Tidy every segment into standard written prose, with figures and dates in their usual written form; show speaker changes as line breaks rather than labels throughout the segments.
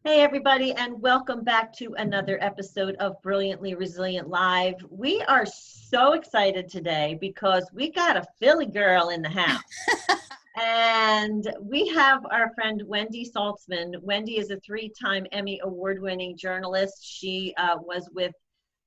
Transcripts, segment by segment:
Hey, everybody, and welcome back to another episode of Brilliantly Resilient Live. We are so excited today because we got a Philly girl in the house. And we have our friend Wendy Saltzman. Wendy is a three-time Emmy award-winning journalist. She was with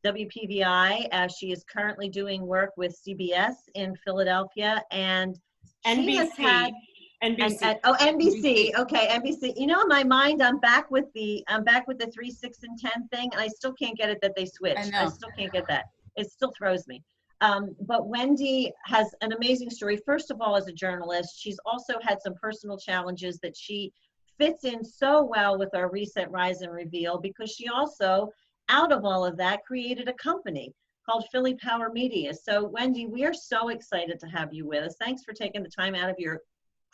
WPVI. She is currently doing work with CBS in Philadelphia, and she has had
NBC. NBC.
NBC. Okay, NBC. You know, in my mind, I'm back with the 3, 6, and 10 thing, and I still can't get it that they switched. I still can't get that. It still throws me. But Wendy has an amazing story. First of all, as a journalist, she's also had some personal challenges that she fits in so well with our Reset, Rise, and Reveal, because she also, out of all of that, created a company called Philly Power Media. So Wendy, we are so excited to have you with us. Thanks for taking the time out of your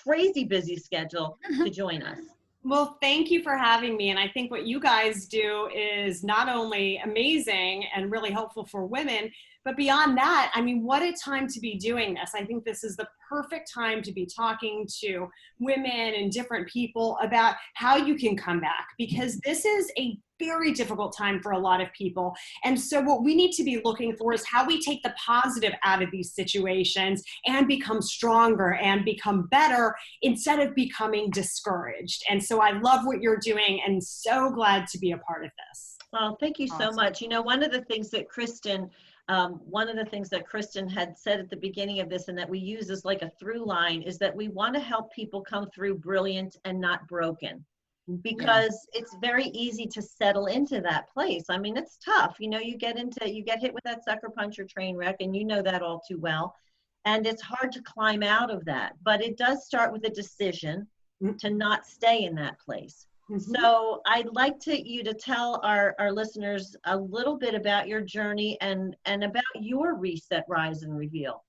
crazy busy schedule to join us.
Well, thank you for having me. And I think what you guys do is not only amazing and really helpful for women, but beyond that, I mean, what a time to be doing this. I think this is the perfect time to be talking to women and different people about how you can come back, because this is a very difficult time for a lot of people. And so what we need to be looking for is how we take the positive out of these situations and become stronger and become better instead of becoming discouraged. And so I love what you're doing and so glad to be a part of this.
Well, thank you so much. You know, one of the things that Kristen had said at the beginning of this, and that we use as like a through line, is that we want to help people come through brilliant and not broken, because it's very easy to settle into that place. I mean, it's tough. You know, you get hit with that sucker punch or train wreck, and you know that all too well. And it's hard to climb out of that. But it does start with a decision to not stay in that place. So I'd like you to tell our listeners a little bit about your journey and about your Reset, Rise, and Reveal.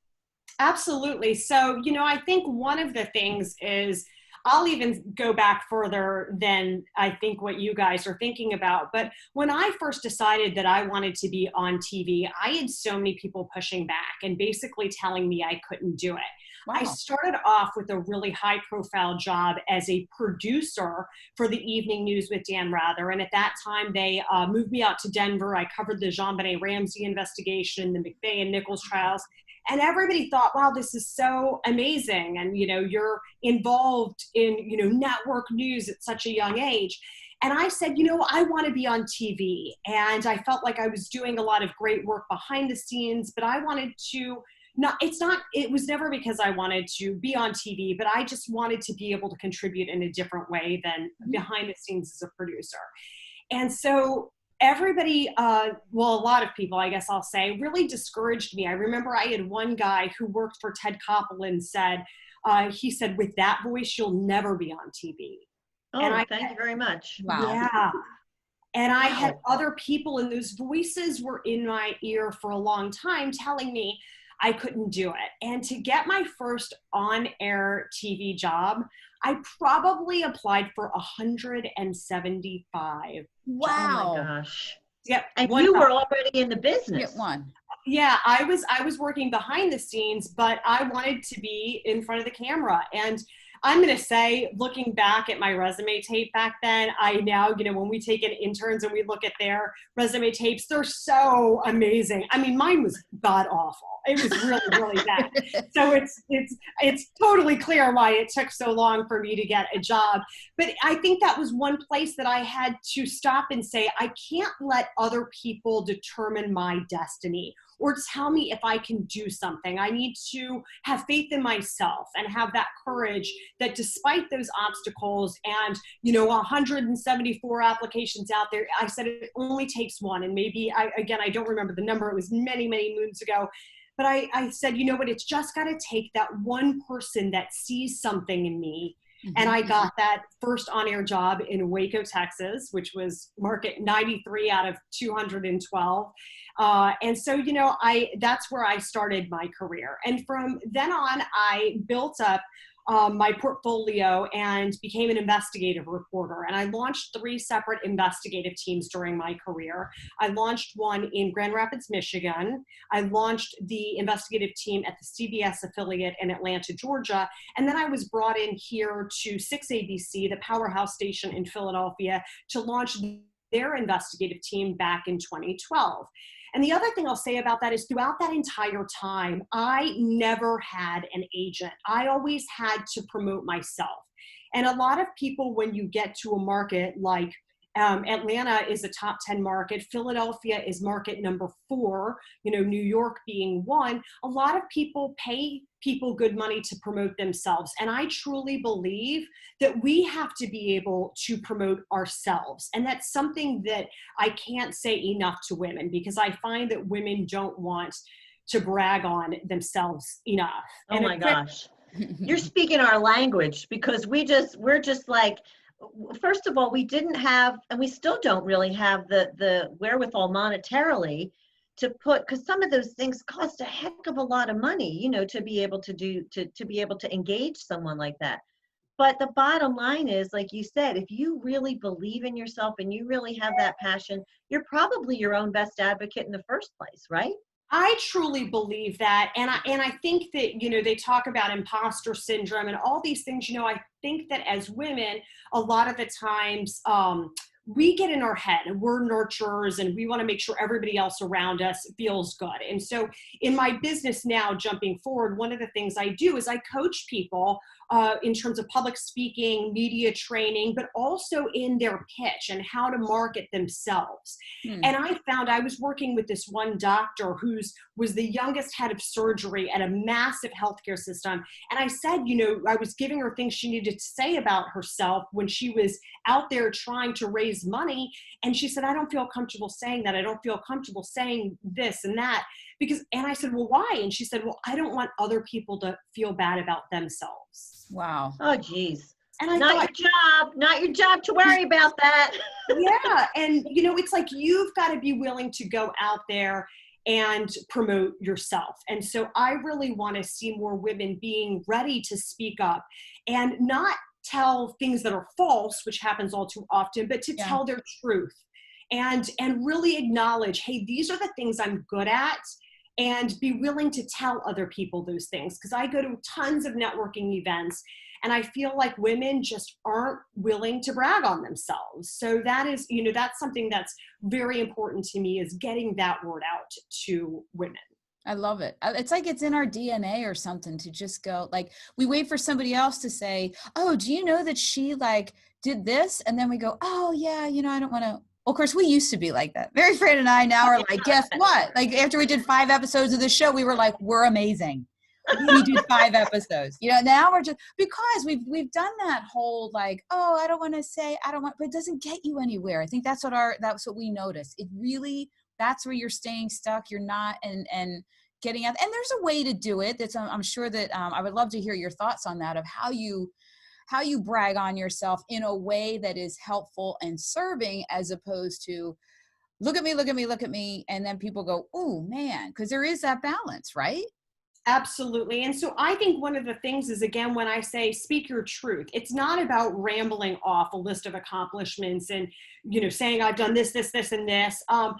Absolutely. So, you know, I think one of the things is, I'll even go back further than I think what you guys are thinking about. But when I first decided that I wanted to be on TV, I had so many people pushing back and basically telling me I couldn't do it. Wow. I started off with a really high profile job as a producer for the evening news with Dan Rather. And at that time, they moved me out to Denver. I covered the JonBenet Ramsey investigation, the McVeigh and Nichols trials. And everybody thought, wow, this is so amazing. And, you know, you're involved in, you know, network news at such a young age. And I said, you know, I want to be on TV. And I felt like I was doing a lot of great work behind the scenes, but I wanted to it was never because I wanted to be on TV, but I just wanted to be able to contribute in a different way than behind the scenes as a producer. And so everybody, a lot of people, I guess I'll say, really discouraged me. I remember I had one guy who worked for Ted Koppel and said, he said, with that voice, you'll never be on TV.
Oh, thank you very much.
Wow. Yeah. And I had other people, and those voices were in my ear for a long time telling me I couldn't do it. And to get my first on-air TV job, I probably applied for 175.
Wow. Oh my gosh.
Yep.
And you were already in the business.
Get one.
Yeah, I was working behind the scenes, but I wanted to be in front of the camera. And I'm going to say, looking back at my resume tape back then, I now, you know, when we take in interns and we look at their resume tapes, they're so amazing. I mean, mine was god awful. It was really, really bad. So it's totally clear why it took so long for me to get a job. But I think that was one place that I had to stop and say, I can't let other people determine my destiny or tell me if I can do something. I need to have faith in myself and have that courage that despite those obstacles and, you know, 174 applications out there, I said it only takes one. And maybe, I don't remember the number. It was many, many moons ago. But I said, you know what, it's just got to take that one person that sees something in me. And I got that first on-air job in Waco, Texas, which was market 93 out of 212. And so, you know, that's where I started my career. And from then on, I built up my portfolio and became an investigative reporter. And I launched 3 separate investigative teams during my career. I launched one in Grand Rapids, Michigan. I launched the investigative team at the CBS affiliate in Atlanta, Georgia. And then I was brought in here to 6ABC, the powerhouse station in Philadelphia, to launch their investigative team back in 2012. And the other thing I'll say about that is throughout that entire time, I never had an agent. I always had to promote myself. And a lot of people, when you get to a market like Atlanta is a top 10 market, Philadelphia is market number 4, New York being 1, a lot of people pay people good money to promote themselves. And I truly believe that we have to be able to promote ourselves. And that's something that I can't say enough to women, because I find that women don't want to brag on themselves enough.
Oh my gosh. You're speaking our language, because we're just like, first of all, we didn't have, and we still don't really have the wherewithal monetarily to put, because some of those things cost a heck of a lot of money, to be able to do, to be able to engage someone like that. But the bottom line is, like you said, if you really believe in yourself and you really have that passion, you're probably your own best advocate in the first place, right?
I truly believe that. And I think that, they talk about imposter syndrome and all these things. I think that as women, a lot of the times we get in our head and we're nurturers and we want to make sure everybody else around us feels good. And so in my business now, jumping forward, one of the things I do is I coach people in terms of public speaking, media training, but also in their pitch and how to market themselves. And I found I was working with this one doctor who was the youngest head of surgery at a massive healthcare system. And I said, I was giving her things she needed to say about herself when she was out there trying to raise money. And she said, I don't feel comfortable saying that. I don't feel comfortable saying this and that. And I said, well, why? And she said, well, I don't want other people to feel bad about themselves.
Wow. Oh, geez.
And I
not your job to worry about that.
Yeah. And, it's like, you've got to be willing to go out there and promote yourself. And so I really want to see more women being ready to speak up and not tell things that are false, which happens all too often, but to tell their truth and really acknowledge, hey, these are the things I'm good at, and be willing to tell other people those things. Because I go to tons of networking events and I feel like women just aren't willing to brag on themselves. So that is, that's something that's very important to me, is getting that word out to women.
I love it. It's like it's in our DNA or something to just go, like, we wait for somebody else to say, oh, do you know that she did this? And then we go, oh yeah, I don't want to. Well, of course, we used to be like that. Mary Fran and I now are like, guess what? Like, after we did 5 episodes of the show, we were like, we're amazing. We did 5 episodes. Now we're just, because we've done that whole like, oh, I don't want to say, but it doesn't get you anywhere. I think that's what we noticed. It really, that's where you're staying stuck. You're not, and getting out. And there's a way to do it. That's, I'm sure that I would love to hear your thoughts on that, of how you brag on yourself in a way that is helpful and serving, as opposed to look at me, look at me, look at me. And then people go, oh man, because there is that balance, right?
Absolutely. And so I think one of the things is, again, when I say speak your truth, it's not about rambling off a list of accomplishments and, saying I've done this, this, this, and this. But,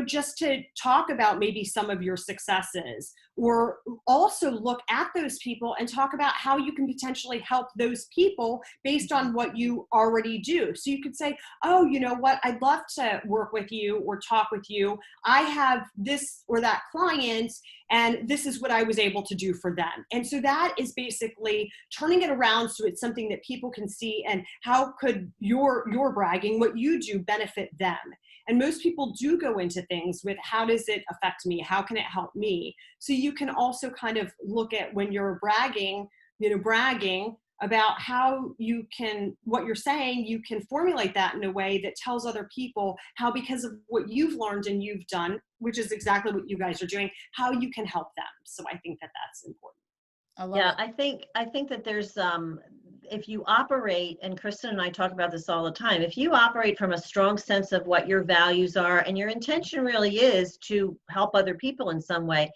just to talk about maybe some of your successes, or also look at those people and talk about how you can potentially help those people based on what you already do. So you could say, oh, you know what, I'd love to work with you or talk with you. I have this or that client, and this is what I was able to do for them. And so that is basically turning it around so it's something that people can see, and how could your bragging, what you do, benefit them. And most people do go into things with, how does it affect me? How can it help me? So you can also kind of look at, when you're bragging about how you can, what you're saying, you can formulate that in a way that tells other people how, because of what you've learned and you've done, which is exactly what you guys are doing, how you can help them. So I think that that's important.
I think that there's, if you operate, and Kristen and I talk about this all the time, if you operate from a strong sense of what your values are, and your intention really is to help other people in some way,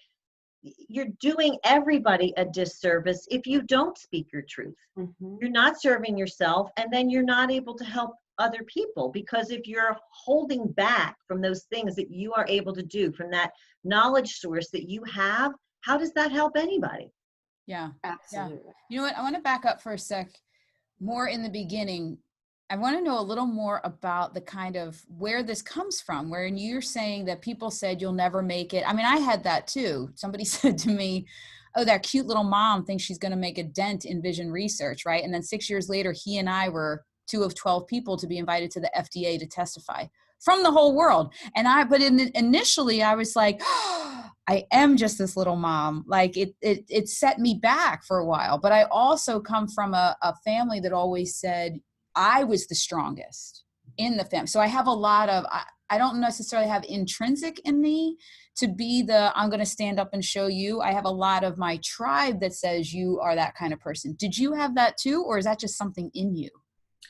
you're doing everybody a disservice if you don't speak your truth.
Mm-hmm.
You're not serving yourself, and then you're not able to help other people, because if you're holding back from those things that you are able to do, from that knowledge source that you have, how does that help anybody?
Yeah,
absolutely.
Yeah. You know what? I want to back up for a sec. More in the beginning, I want to know a little more about the kind of where this comes from, where you're saying that people said you'll never make it. I mean, I had that too. Somebody said to me, oh, that cute little mom thinks she's going to make a dent in vision research, right? And then 6 years later, he and I were 2 of 12 people to be invited to the FDA to testify from the whole world. But initially I was like, oh, I am just this little mom. Like it set me back for a while. But I also come from a family that always said I was the strongest in the family. So I have a lot of, I don't necessarily have intrinsic in me to be I'm going to stand up and show you. I have a lot of my tribe that says you are that kind of person. Did you have that too? Or is that just something in you?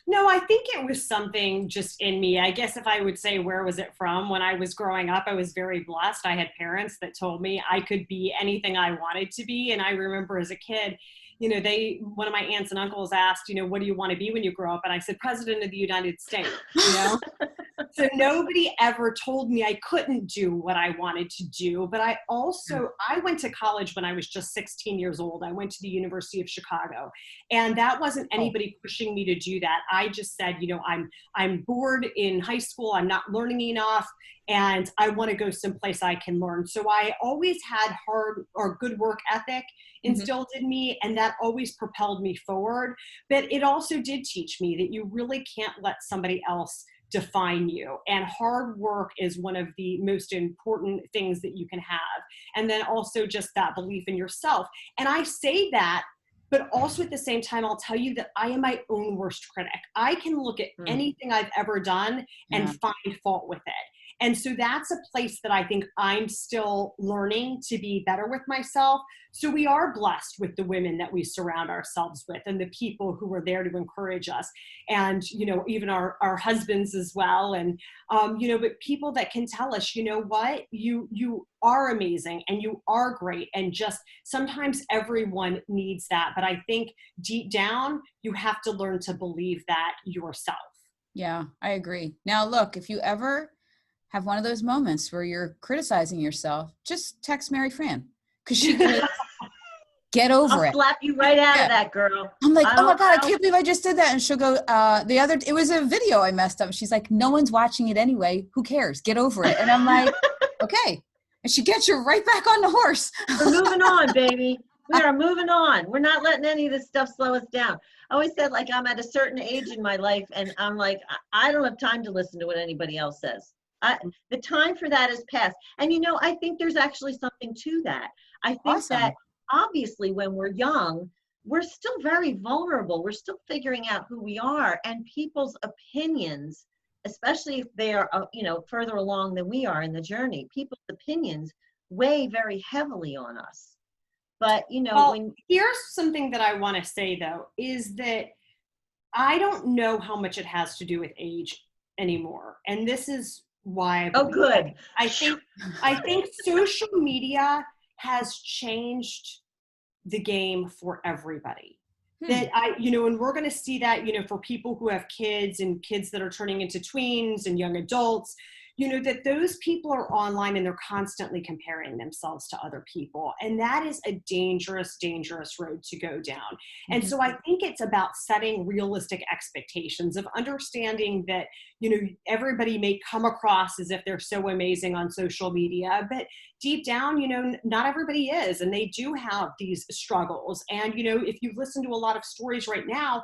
No, I think it was something just in me. I guess if I would say, where was it from? When I was growing up, I was very blessed. I had parents that told me I could be anything I wanted to be. And I remember as a kid, one of my aunts and uncles asked, what do you want to be when you grow up? And I said, President of the United States, So nobody ever told me I couldn't do what I wanted to do. But I went to college when I was just 16 years old. I went to the University of Chicago, and that wasn't anybody pushing me to do that. I just said, I'm bored in high school. I'm not learning enough, and I want to go someplace I can learn. So I always had hard or good work ethic instilled in me, and that always propelled me forward. But it also did teach me that you really can't let somebody else define you, and hard work is one of the most important things that you can have. And then also just that belief in yourself. And I say that, but also at the same time, I'll tell you that I am my own worst critic. I can look at anything I've ever done and find fault with it. And so that's a place that I think I'm still learning to be better with myself. So we are blessed with the women that we surround ourselves with, and the people who are there to encourage us, and, even our husbands as well. And, but people that can tell us, what, you are amazing and you are great. And just sometimes everyone needs that. But I think deep down, you have to learn to believe that yourself.
Yeah, I agree. Now, look, if you ever have one of those moments where you're criticizing yourself, just text Mary Fran, because she can get over it.
I'll slap you right out of that, girl.
I'm like, oh my God, I can't believe I just did that. And she'll go, it was a video I messed up. She's like, no one's watching it anyway. Who cares? Get over it. And I'm like, okay. And she gets you right back on the horse.
We're moving on, baby. We are moving on. We're not letting any of this stuff slow us down. I always said, like, I'm at a certain age in my life, and I'm like, I don't have time to listen to what anybody else says. The time for that is past. And, I think there's actually something to that. I think that obviously when we're young, we're still very vulnerable. We're still figuring out who we are, and people's opinions, especially if they are, further along than we are in the journey, people's opinions weigh very heavily on us. But,
here's something that I want to say, though, is that I don't know how much it has to do with age anymore. And this is why
good.
I think social media has changed the game for everybody. That and we're going to see that, for people who have kids and kids that are turning into tweens and young adults, that those people are online and they're constantly comparing themselves to other people. And that is a dangerous, dangerous road to go down. And so I think it's about setting realistic expectations, of understanding that, everybody may come across as if they're so amazing on social media, but deep down, not everybody is, and they do have these struggles. And, if you listen to a lot of stories right now,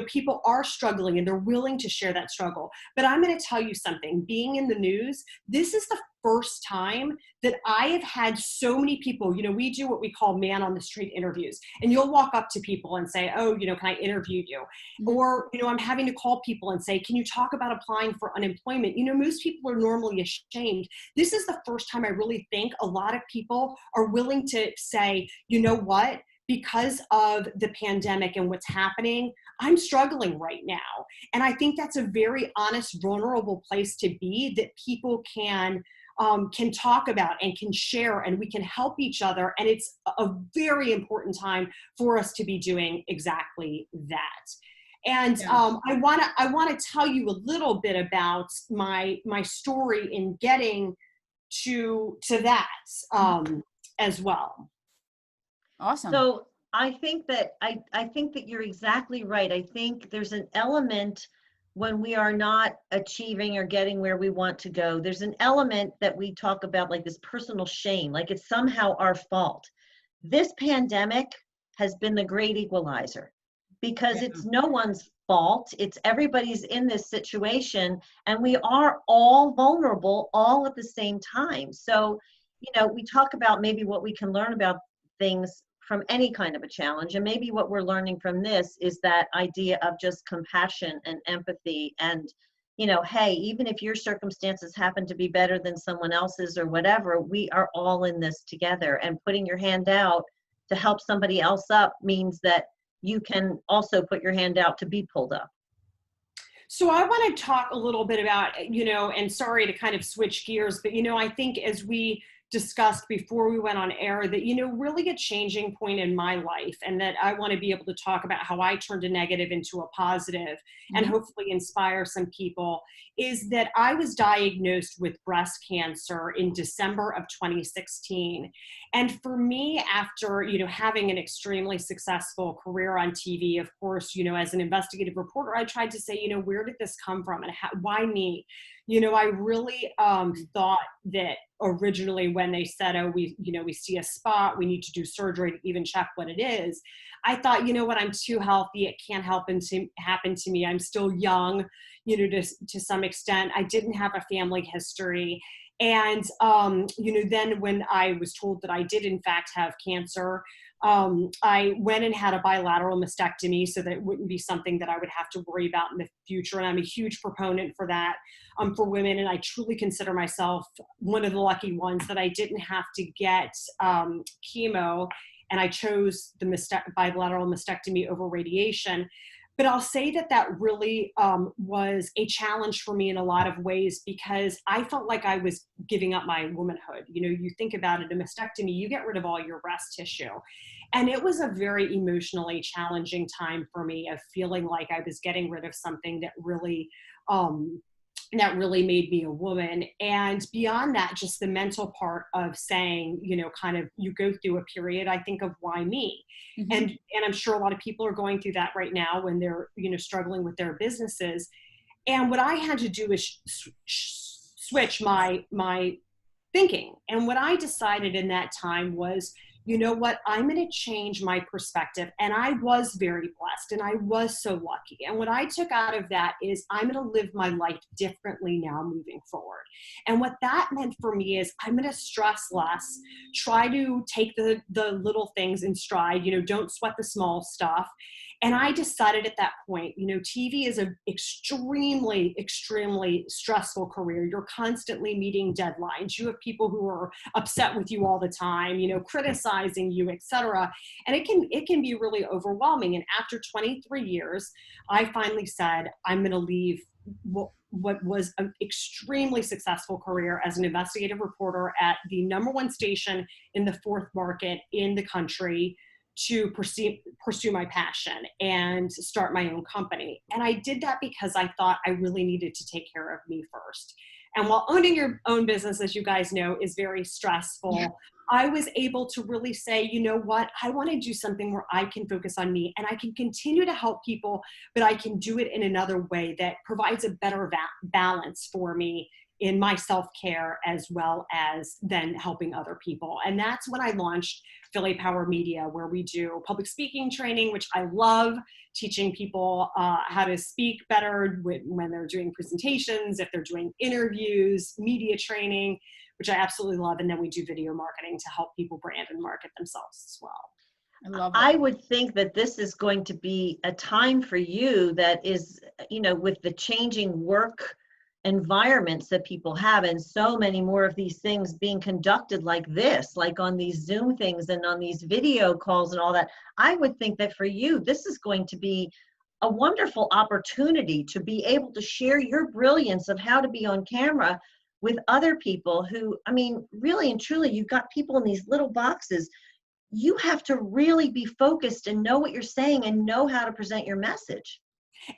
people are struggling and they're willing to share that struggle. But I'm going to tell you something, being in the news, this is the first time that I have had so many people, we do what we call man on the street interviews, and you'll walk up to people and say, oh, can I interview you? Or, I'm having to call people and say, can you talk about applying for unemployment? Most people are normally ashamed. This is the first time I really think a lot of people are willing to say, you know what? Because of the pandemic and what's happening, I'm struggling right now. And I think that's a very honest, vulnerable place to be, that people can can talk about and can share, and we can help each other. And it's a very important time for us to be doing exactly that. And I want to tell you a little bit about my story in getting to that as well.
Awesome.
So I think that you're exactly right. I think there's an element when we are not achieving or getting where we want to go. There's an element that we talk about, like this personal shame, like it's somehow our fault. This pandemic has been the great equalizer, because it's no one's fault. It's everybody's in this situation, and we are all vulnerable all at the same time. So, we talk about maybe what we can learn about things from any kind of a challenge. And maybe what we're learning from this is that idea of just compassion and empathy. And, hey, even if your circumstances happen to be better than someone else's or whatever, we are all in this together. And putting your hand out to help somebody else up means that you can also put your hand out to be pulled up.
So I want to talk a little bit about, and sorry to kind of switch gears, but, I think as we discussed before we went on air, that, really a changing point in my life, and that I want to be able to talk about how I turned a negative into a positive and hopefully inspire some people, is that I was diagnosed with breast cancer in December of 2016. And for me, after, having an extremely successful career on TV, of course, as an investigative reporter, I tried to say, where did this come from and why me? I really thought that originally when they said, oh, we see a spot, we need to do surgery to even check what it is, I thought, what, I'm too healthy, it can't happen to me. I'm still young, to some extent. I didn't have a family history. And, then when I was told that I did in fact have cancer, I went and had a bilateral mastectomy so that it wouldn't be something that I would have to worry about in the future. And I'm a huge proponent for that, for women. And I truly consider myself one of the lucky ones that I didn't have to get chemo, and I chose the bilateral mastectomy over radiation. But I'll say that really was a challenge for me in a lot of ways, because I felt like I was giving up my womanhood. You think about it, a mastectomy, you get rid of all your breast tissue. And it was a very emotionally challenging time for me, of feeling like I was getting rid of something that really made me a woman. And beyond that, just the mental part of saying, kind of, you go through a period, I think, of why me? Mm-hmm. And I'm sure a lot of people are going through that right now when they're, struggling with their businesses. And what I had to do is switch my thinking. And what I decided in that time was, you know what, I'm going to change my perspective. And I was very blessed, and I was so lucky. And what I took out of that is, I'm going to live my life differently now moving forward. And what that meant for me is, I'm going to stress less, try to take the little things in stride, don't sweat the small stuff. And I decided at that point, TV is an extremely, extremely stressful career. You're constantly meeting deadlines. You have people who are upset with you all the time, criticizing you, etc. And it can be really overwhelming. And after 23 years, I finally said, I'm going to leave what was an extremely successful career as an investigative reporter at the #1 station in the 4th market in the country, to pursue my passion and start my own company. And I did that because I thought I really needed to take care of me first. And while owning your own business, as you guys know, is very stressful, yeah, I was able to really say, you know what, I want to do something where I can focus on me, and I can continue to help people, but I can do it in another way that provides a better balance for me in my self-care, as well as then helping other people. And that's when I launched Philly Power Media, where we do public speaking training, which I love, teaching people how to speak better when they're doing presentations, if they're doing interviews, media training, which I absolutely love. And then we do video marketing to help people brand and market themselves as well.
I love that.
I would think that this is going to be a time for you that is, with the changing work environments that people have, and so many more of these things being conducted like this, like on these Zoom things and on these video calls and all that. I would think that for you, this is going to be a wonderful opportunity to be able to share your brilliance of how to be on camera with other people who, I mean, really and truly, you've got people in these little boxes. You have to really be focused and know what you're saying and know how to present your message.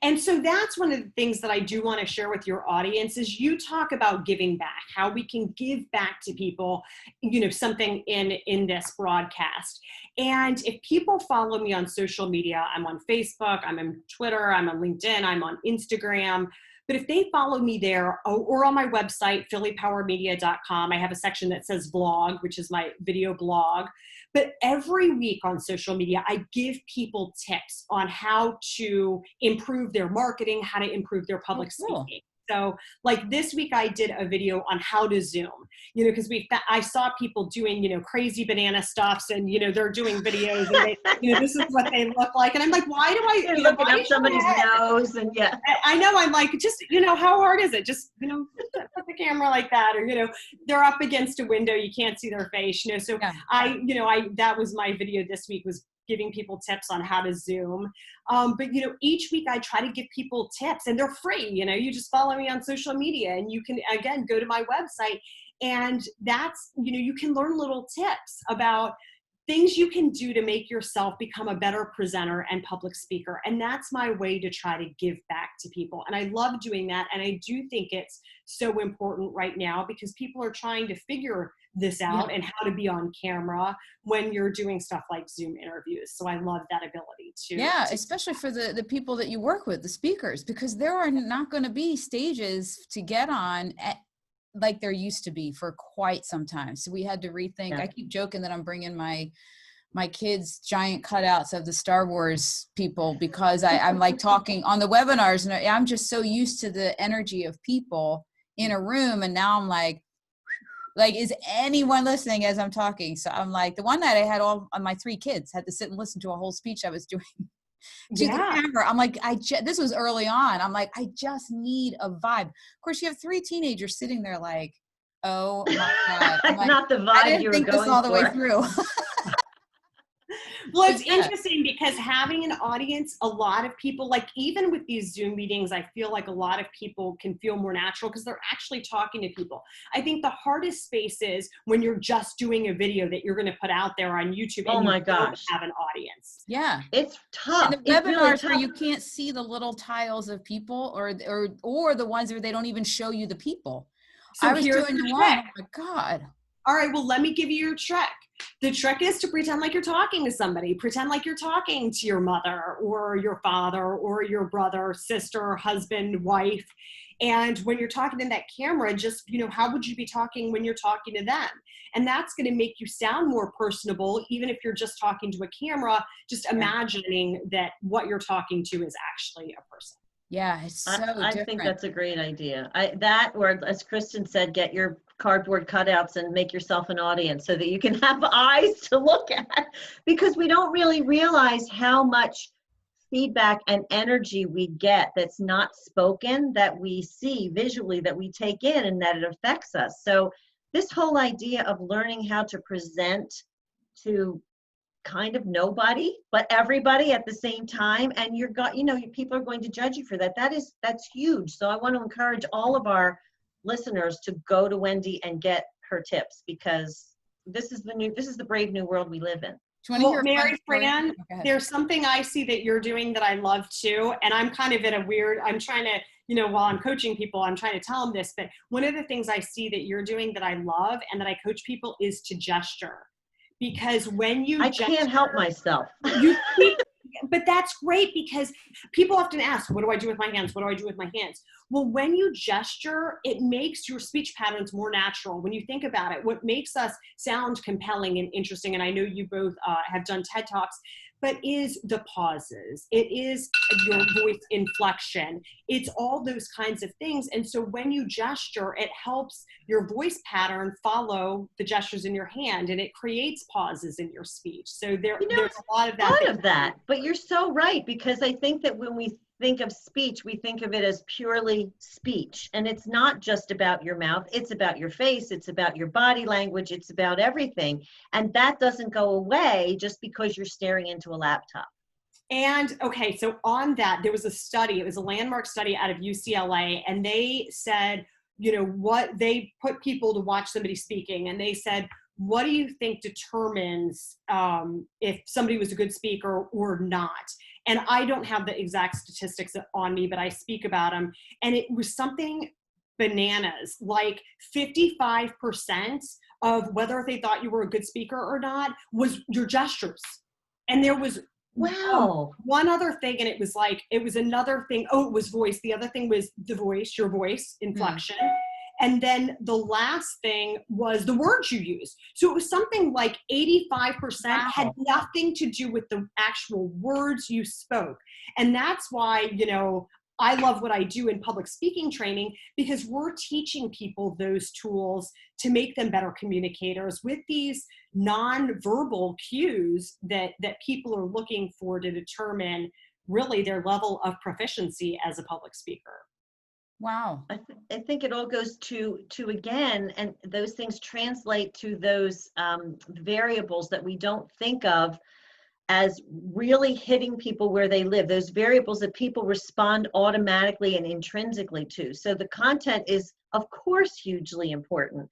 And so that's one of the things that I do want to share with your audience is you talk about giving back, how we can give back to people, you know, something in this broadcast. And if people follow me on social media, I'm on Facebook, I'm on Twitter, I'm on LinkedIn, I'm on Instagram. But if they follow me there or on my website, phillypowermedia.com, I have a section that says vlog, which is my video blog. But every week on social media, I give people tips on how to improve their marketing, how to improve their public speaking. So like this week I did a video on how to Zoom, you know, because I saw people doing, you know, crazy banana stuffs and, you know, they're doing videos and they, you know, this is what they look like. And I'm like, why do I, you know,
looking up somebody's nose and yeah.
I know, I'm like, just, you know, how hard is it? Just, you know, put the camera like that, or, you know, they're up against a window, you can't see their face, you know, so yeah. That was my video this week, was giving people tips on how to Zoom. But, you know, each week I try to give people tips and they're free. You know, you just follow me on social media and you can, again, go to my website and that's, you know, you can learn little tips about things you can do to make yourself become a better presenter and public speaker. And that's my way to try to give back to people. And I love doing that. And I do think it's so important right now because people are trying to figure this out and how to be on camera when you're doing stuff like Zoom interviews. So I love that ability to.
Yeah, especially for the people that you work with, the speakers, because there are not going to be stages to get on like there used to be for quite some time. So we had to rethink. I keep joking that I'm bringing my kids' giant cutouts of the Star Wars people because I'm like talking on the webinars and I'm just so used to the energy of people in a room. And now I'm like, is anyone listening as I'm talking? So I'm like, the one night I had all my 3 kids had to sit and listen to a whole speech I was doing to the camera. I'm like, this was early on. I'm like, I just need a vibe. Of course, you have 3 teenagers sitting there like, oh my God. I'm like,
not the vibe
I didn't
you were
think
going
this all the way
for.
through.
Well, it's interesting because having an audience, a lot of people, like even with these Zoom meetings, I feel like a lot of people can feel more natural because they're actually talking to people. I think the hardest space is when you're just doing a video that you're going to put out there on YouTube and you don't have an audience.
Yeah.
It's tough.
And the webinars where you can't see the little tiles of people or the ones where they don't even show you the people.
So
I was doing the one, oh my God.
All right, well, let me give you your trick. The trick is to pretend like you're talking to somebody. Pretend like you're talking to your mother or your father or your brother, sister, husband, wife. And when you're talking in that camera, just, you know, how would you be talking when you're talking to them? And that's going to make you sound more personable, even if you're just talking to a camera, just imagining that what you're talking to is actually a person.
Yeah, it's so different.
I think that's a great idea. Or as Kristen said, get your cardboard cutouts and make yourself an audience so that you can have eyes to look at, because we don't really realize how much feedback and energy we get that's not spoken, that we see visually, that we take in, and that it affects us. So this whole idea of learning how to present to kind of nobody but everybody at the same time, and people are going to judge you for that. That's huge. So I want to encourage all of our listeners to go to Wendy and get her tips, because this is the brave new world we live in.
Well, Mary Fran, there's something I see that you're doing that I love too, and I'm kind of I'm trying to, you know, while I'm coaching people, I'm trying to tell them this, but one of the things I see that you're doing that I love and that I coach people is to gesture. Because when you
can't help myself.
But that's great, because people often ask, what do I do with my hands? What do I do with my hands? Well, when you gesture, it makes your speech patterns more natural. When you think about it, what makes us sound compelling and interesting, and I know you both have done TED Talks, but is the pauses. It is your voice inflection. It's all those kinds of things. And so when you gesture, it helps your voice pattern follow the gestures in your hand, and it creates pauses in your speech. So there's a lot of that.
But you're so right, because I think that when we think of speech, we think of it as purely speech. And it's not just about your mouth. It's about your face. It's about your body language. It's about everything. And that doesn't go away just because you're staring into a laptop.
And okay, so on that, there was a study, it was a landmark study out of UCLA, and they said what they put people to watch somebody speaking, and they said, what do you think determines if somebody was a good speaker or not? And I don't have the exact statistics on me, but I speak about them. And it was something bananas, like 55% of whether they thought you were a good speaker or not was your gestures. And there was
wow,
one other thing, and it was another thing. Oh, it was voice. The other thing was the voice, your voice, inflection. And then the last thing was the words you use. So it was something like 85% had nothing to do with the actual words you spoke. And that's why, I love what I do in public speaking training, because we're teaching people those tools to make them better communicators with these nonverbal cues that people are looking for to determine really their level of proficiency as a public speaker.
Wow.
I think it all goes to again, and those things translate to those variables that we don't think of as really hitting people where they live, those variables that people respond automatically and intrinsically to. So the content is, of course, hugely important,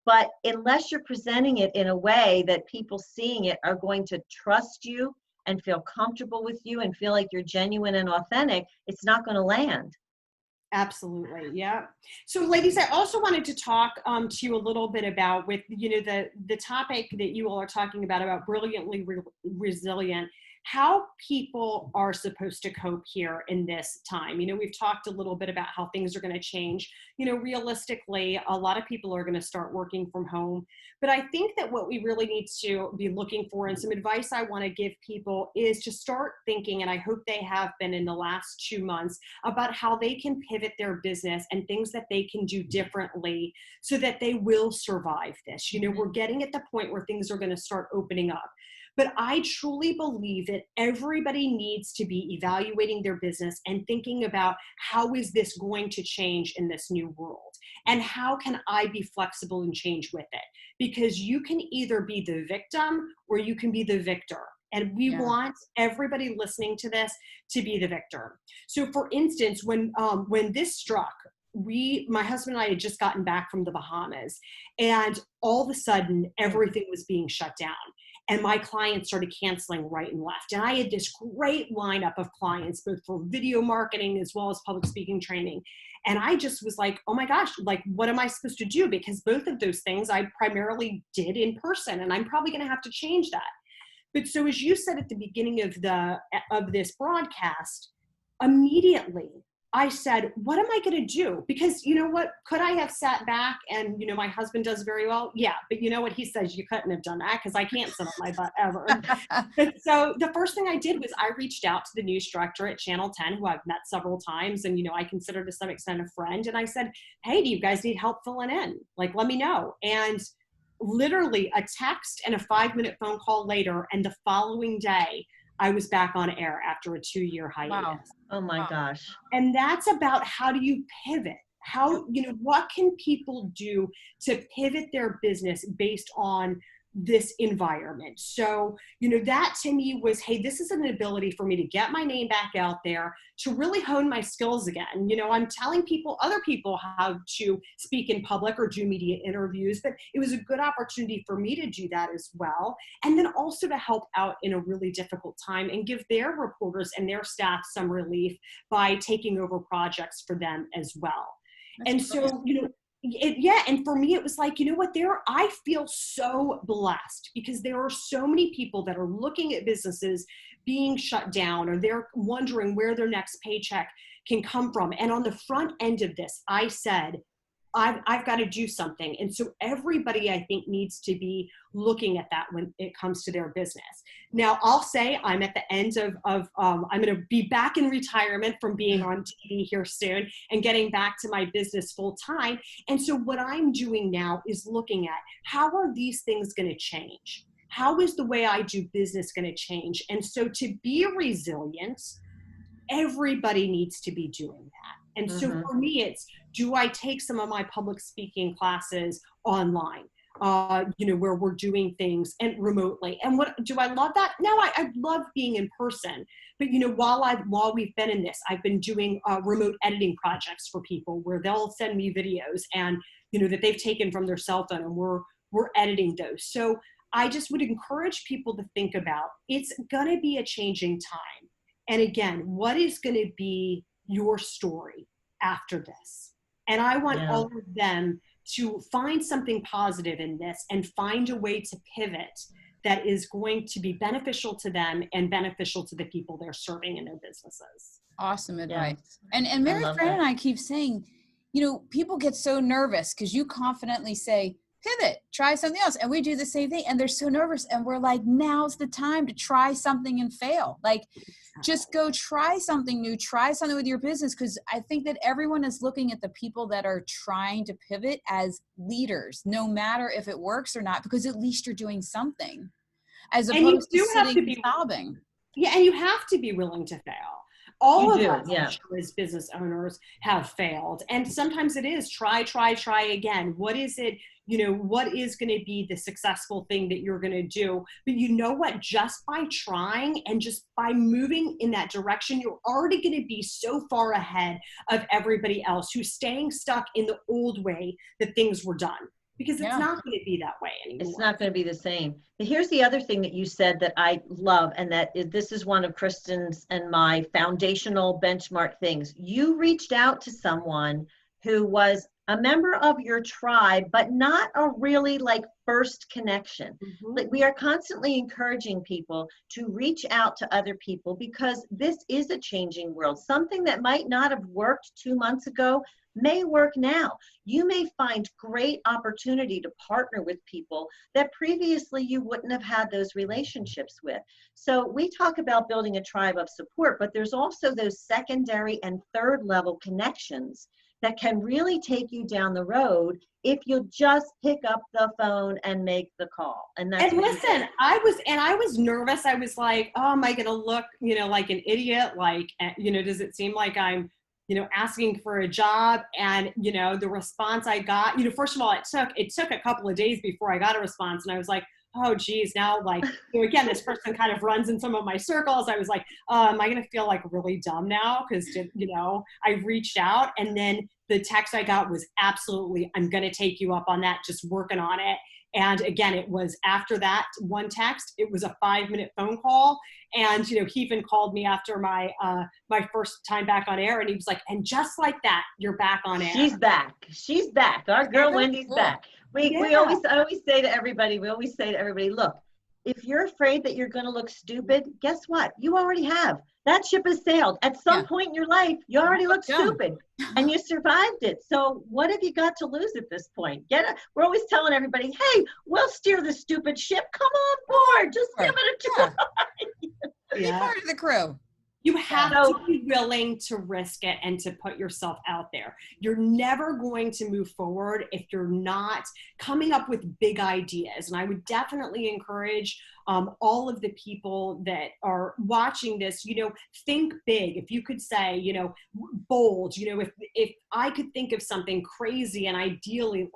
but unless you're presenting it in a way that people seeing it are going to trust you and feel comfortable with you and feel like you're genuine and authentic, it's not going to land.
Absolutely. Yeah. So ladies, I also wanted to talk to you a little bit about with, the topic that you all are talking about brilliantly resilient, how people are supposed to cope here in this time. We've talked a little bit about how things are going to change. Realistically, a lot of people are going to start working from home. But I think that what we really need to be looking for, and some advice I want to give people, is to start thinking, and I hope they have been in the last 2 months, about how they can pivot their business and things that they can do differently so that they will survive this. We're getting at the point where things are going to start opening up. But I truly believe that everybody needs to be evaluating their business and thinking about, how is this going to change in this new world? And how can I be flexible and change with it? Because you can either be the victim or you can be the victor. And we want everybody listening to this to be the victor. So for instance, when this struck, my husband and I had just gotten back from the Bahamas, and all of a sudden everything was being shut down. And my clients started canceling right and left. And I had this great lineup of clients, both for video marketing as well as public speaking training. And I just was like, oh my gosh, like, what am I supposed to do? Because both of those things I primarily did in person, and I'm probably going to have to change that. But so as you said at the beginning of this broadcast, immediately I said, what am I going to do? Because you know what, could I have sat back and, my husband does very well? Yeah. But you know what he says, you couldn't have done that because I can't sit on my butt ever. But so the first thing I did was I reached out to the news director at Channel 10, who I've met several times. And, I consider to some extent a friend. And I said, hey, do you guys need help filling in? Like, let me know. And literally a text and a 5-minute phone call later, and the following day, I was back on air after a 2-year hiatus.
Wow.
Oh my gosh.
And that's about, how do you pivot? How, what can people do to pivot their business based on this environment? So, that to me was, hey, this is an ability for me to get my name back out there, to really hone my skills again. I'm telling other people how to speak in public or do media interviews, but it was a good opportunity for me to do that as well. And then also to help out in a really difficult time and give their reporters and their staff some relief by taking over projects for them as well. That's so, and for me, it was like, I feel so blessed, because there are so many people that are looking at businesses being shut down, or they're wondering where their next paycheck can come from. And on the front end of this, I said, I've got to do something. And so everybody, I think, needs to be looking at that when it comes to their business. Now, I'll say I'm at the end of I'm going to be back in retirement from being on TV here soon and getting back to my business full time. And so what I'm doing now is looking at, how are these things going to change? How is the way I do business going to change? And so to be resilient, everybody needs to be doing that. And so for me, it's, do I take some of my public speaking classes online? where we're doing things and remotely. And what do I love that? No, I love being in person. But while we've been in this, I've been doing remote editing projects for people where they'll send me videos and that they've taken from their cell phone, and we're editing those. So I just would encourage people to think about, it's going to be a changing time. And again, what is going to be your story after this? And I want all of them to find something positive in this and find a way to pivot that is going to be beneficial to them and beneficial to the people they're serving in their businesses.
Awesome advice. And Mary Fran and I keep saying, people get so nervous because you confidently say, pivot, try something else. And we do the same thing. And they're so nervous. And we're like, now's the time to try something and fail. Like, just go try something new, try something with your business. Because I think that everyone is looking at the people that are trying to pivot as leaders, no matter if it works or not, because at least you're doing something as opposed to sitting and sobbing.
Yeah, and you have to be willing to fail. All of us as business owners have failed. And sometimes it is try again. What is it, what is going to be the successful thing that you're going to do? But you know what, just by trying and just by moving in that direction, you're already going to be so far ahead of everybody else who's staying stuck in the old way that things were done. Because it's not going to be that way anymore.
It's not going to be the same. But here's the other thing that you said that I love, and this is one of Kristen's and my foundational benchmark things. You reached out to someone who was a member of your tribe, but not a really first connection.
Mm-hmm.
Like, we are constantly encouraging people to reach out to other people because this is a changing world. Something that might not have worked 2 months ago may work now. You may find great opportunity to partner with people that previously you wouldn't have had those relationships with. So we talk about building a tribe of support, but there's also those secondary and third level connections that can really take you down the road if you just pick up the phone and make the call. And
listen, I was nervous. I was like, oh, am I going to look, like an idiot? Does it seem like I'm, asking for a job? And, the response I got, first of all, it took a couple of days before I got a response. And I was like, oh, geez, now again, this person kind of runs in some of my circles. I was like, am I going to feel really dumb now? Because, I reached out, and then the text I got was absolutely, I'm going to take you up on that, just working on it. And again, it was after that one text, it was a 5-minute phone call. And, he even called me after my first time back on air, and he was like, and just like that, you're back on air.
She's back. Our girl Wendy's back. I always say to everybody, look, if you're afraid that you're going to look stupid, guess what? You already have. That ship has sailed. At some point in your life, you already look stupid and you survived it. So what have you got to lose at this point? We're always telling everybody, hey, we'll steer the stupid ship. Come on board. Just give it a try.
Be part of the crew.
You have to be willing to risk it and to put yourself out there. You're never going to move forward if you're not coming up with big ideas. And I would definitely encourage all of the people that are watching this, think big. If you could say, bold, if I could think of something crazy and ideally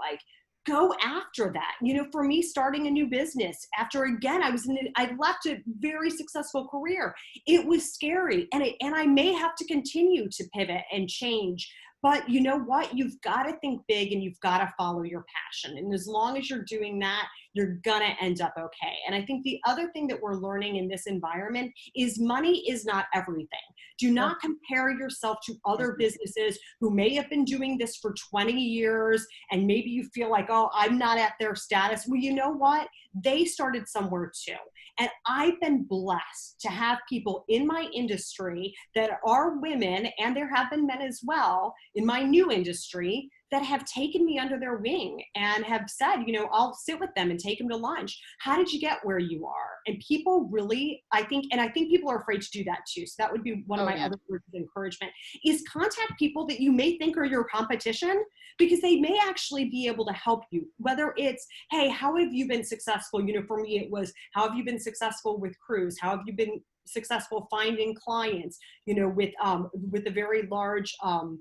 go after that. For me, starting a new business after, again, I left a very successful career. It was scary, and I may have to continue to pivot and change. But you know what? You've got to think big, and you've got to follow your passion. And as long as you're doing that, you're going to end up okay. And I think the other thing that we're learning in this environment is money is not everything. Do not compare yourself to other businesses who may have been doing this for 20 years, and maybe you feel like, oh, I'm not at their status. Well, you know what? They started somewhere too. And I've been blessed to have people in my industry that are women, and there have been men as well in my new industry, that have taken me under their wing and have said, I'll sit with them and take them to lunch. How did you get where you are? And people really, I think people are afraid to do that too. So that would be one of my other words of encouragement, is contact people that you may think are your competition, because they may actually be able to help you. Whether it's, hey, how have you been successful? For me, it was, how have you been successful with crews? How have you been successful finding clients, with a very large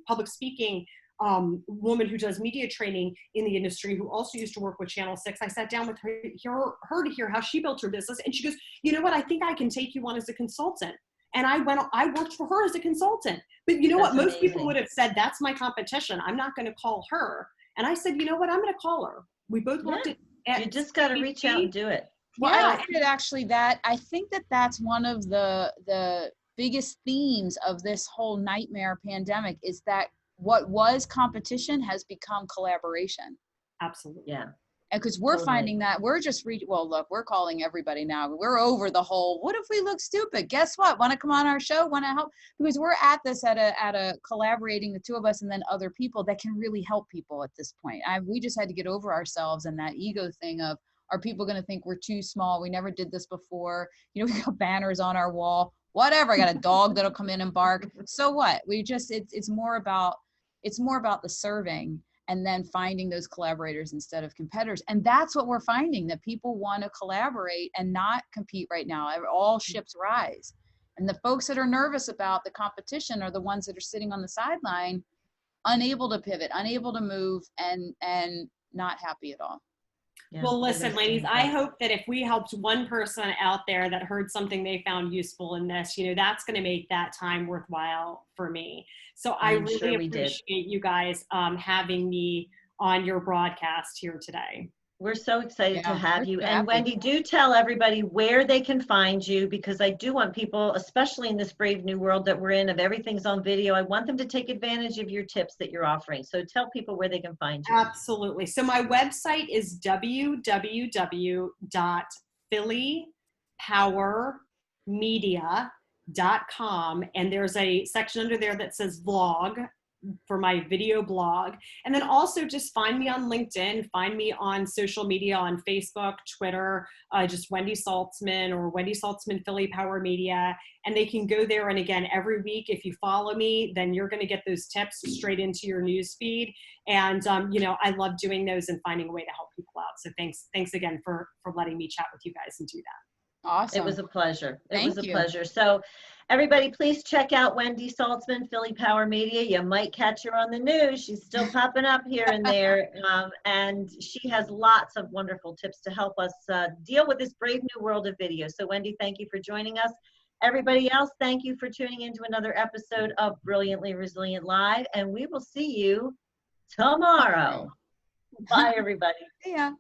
public speaking woman who does media training in the industry, who also used to work with Channel 6. I sat down with her to hear how she built her business. And she goes, you know what? I think I can take you on as a consultant. And I worked for her as a consultant. But you know what? Most people would have said, that's my competition. I'm not going to call her. And I said, you know what? I'm going to call her. We both worked at
you just got to reach out and do it.
Well, I think actually that, I think that's one of the biggest themes of this whole nightmare pandemic is that what was competition has become collaboration.
Absolutely.
Yeah.
And because we're finding that we're just look, we're calling everybody now. We're over the whole, what if we look stupid? Guess what? Want to come on our show? Want to help? Because we're at this at a collaborating, the two of us and then other people that can really help people at this point. We just had to get over ourselves and that ego thing of, are people going to think we're too small? We never did this before. You know, we got banners on our wall, whatever. I got a dog that'll come in and bark. So what? We just, it's more about the serving and then finding those collaborators instead of competitors. And that's what we're finding, that people want to collaborate and not compete right now. All ships rise. And the folks that are nervous about the competition are the ones that are sitting on the sideline, unable to pivot, unable to move, and not happy at all.
Yeah, well, listen, ladies, I hope that if we helped one person out there that heard something they found useful in this, you know, that's going to make that time worthwhile for me. So I really appreciate you guys having me on your broadcast here today.
We're so excited to have you. And Wendy, do tell everybody where they can find you, because I do want people, especially in this brave new world that we're in, of everything's on video, I want them to take advantage of your tips that you're offering. So tell people where they can find you.
Absolutely. So my website is www.phillypowermedia.com. And there's a section under there that says vlog, for my video blog. And then also just find me on LinkedIn, find me on social media, on Facebook, Twitter, just Wendy Saltzman or Wendy Saltzman Philly Power Media. And they can go there. And again, every week, if you follow me, then you're going to get those tips straight into your news feed. And, you know, I love doing those and finding a way to help people out. So thanks again for letting me chat with you guys and do that.
Awesome. It was a pleasure. It was a
Thank you.
pleasure. So everybody, please check out Wendy Saltzman, Philly Power Media. You might catch her on the news. She's still popping up here and there. And she has lots of wonderful tips to help us deal with this brave new world of video. So Wendy, thank you for joining us. Everybody else, thank you for tuning into another episode of Brilliantly Resilient Live. And we will see you tomorrow. Bye, everybody.
See ya.